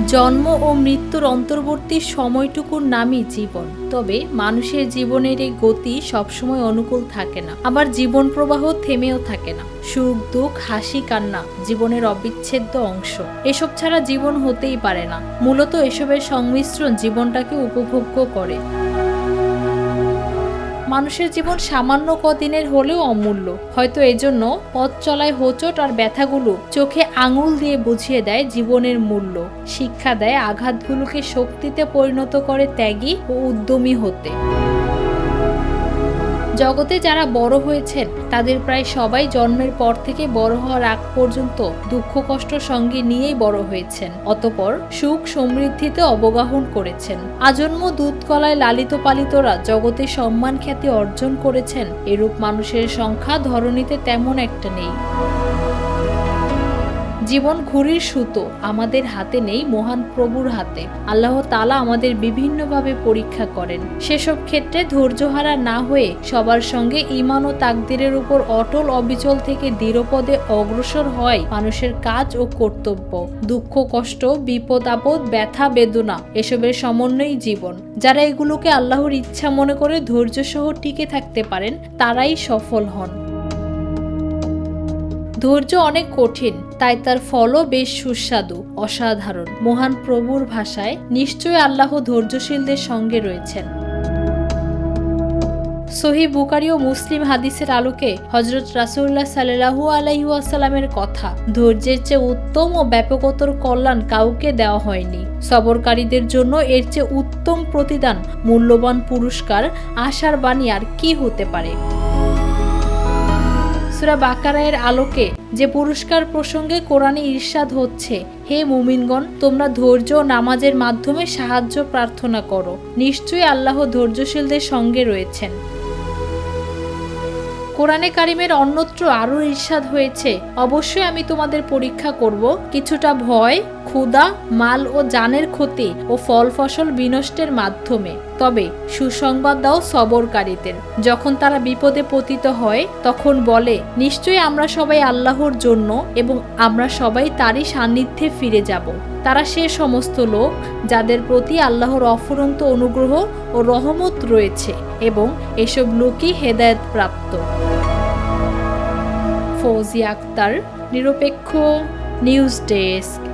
জন্ম ও মৃত্যুর অন্তর্বর্তী সময়টুকুর নামই জীবন। তবে মানুষের জীবনের এই গতি সবসময় অনুকূল থাকে না, আবার জীবন প্রবাহ থেমেও থাকে না। সুখ দুঃখ হাসি কান্না জীবনের অবিচ্ছেদ্য অংশ। এসব ছাড়া জীবন হতেই পারে না। মূলত এসবের সংমিশ্রণ জীবনটাকে উপভোগ্য করে। মানুষের জীবন সামান্য কদিনের হলেও অমূল্য। হয়তো এজন্য পথ চলায় হোঁচট আর ব্যথাগুলো চোখে আঙুল দিয়ে বুঝিয়ে দেয় জীবনের মূল্য, শিক্ষা দেয় আঘাতগুলোকে শক্তিতে পরিণত করে ত্যাগী ও উদ্যমী হতে। জগতে যারা বড় হয়েছেন তাদের প্রায় সবাই জন্মের পর থেকে বড় হওয়ার আগ পর্যন্ত দুঃখ কষ্ট সঙ্গে নিয়েই বড় হয়েছেন। অতঃপর সুখ সমৃদ্ধিতে অবগাহন করেছেন। আজন্ম দুধ কলায় লালিত পালিতরা জগতে সম্মান খ্যাতি অর্জন করেছেন। এরূপ মানুষের সংখ্যা ধরণীতে তেমন একটা নেই। জীবন ঘুড়ির সুতো, আমাদের হাতে নেই, মহান প্রভুর হাতে। আল্লাহ তাআলা আমাদের বিভিন্নভাবে পরীক্ষা করেন। সেসব ক্ষেত্রে ধৈর্যহারা না হয়ে সবার সঙ্গে ঈমান ও তাকদীরের উপর অটল অবিচল থেকে দৃঢ়পদে অগ্রসর হয় মানুষের কাজ ও কর্তব্য। দুঃখ কষ্ট বিপদ আপদ ব্যথা বেদনা এসবের সমন্বয়ই জীবন। যারা এগুলোকে আল্লাহর ইচ্ছা মনে করে ধৈর্য সহ টিকে থাকতে পারেন তারাই সফল হন। ধৈর্য অনেক কঠিন, তাই তার ফলও বেশ সুস্বাদু অসাধারণ। মহান প্রভুর ভাষায়, নিশ্চয়ই আল্লাহ ধৈর্যশীলদের সঙ্গে রয়েছেন। সহিহ বুখারী ও মুসলিম হাদিসের আলোকে হযরত রাসূলুল্লাহ সাল্লাল্লাহু আলাইহি ওয়াসাল্লামের কথা, ধৈর্যের চেয়ে উত্তম ও ব্যাপকতর কল্যাণ কাউকে দেওয়া হয়নি। সবরকারীদের জন্য এর চেয়ে উত্তম প্রতিদান, মূল্যবান পুরস্কার, আশার বাণী আর কি হতে পারে। সূরা বাকারার আলোকে যে পুরস্কার প্রসঙ্গে কোরআনে ইরশাদ হচ্ছে, হে মুমিনগণ, তোমরা ধৈর্য ও নামাজের মাধ্যমে সাহায্য প্রার্থনা করো। নিশ্চয়ই আল্লাহ ধৈর্যশীলদের সঙ্গে রয়েছেন। কোরআনে কারিমের অন্যত্র আরও ইরশাদ হয়েছে, অবশ্যই আমি তোমাদের পরীক্ষা করব কিছুটা ভয়, ক্ষুধা, মাল ও জানের ক্ষতি ও ফল ফসল বিনষ্টের মাধ্যমে। তবে সুসংবাদ দাও সবরকারীদের। যখন তারা বিপদে পতিত হয় তখন বলে, নিশ্চয়ই আমরা সবাই আল্লাহর জন্য এবং আমরা সবাই তারই সান্নিধ্যে ফিরে যাব। তারা সে সমস্ত লোক যাদের প্রতি আল্লাহর অফুরন্ত অনুগ্রহ ও রহমত রয়েছে এবং এসব লোকই হেদায়েত প্রাপ্ত। ফৌজিয়া আক্তার, নিরপেক্ষ নিউজ ডেস্ক।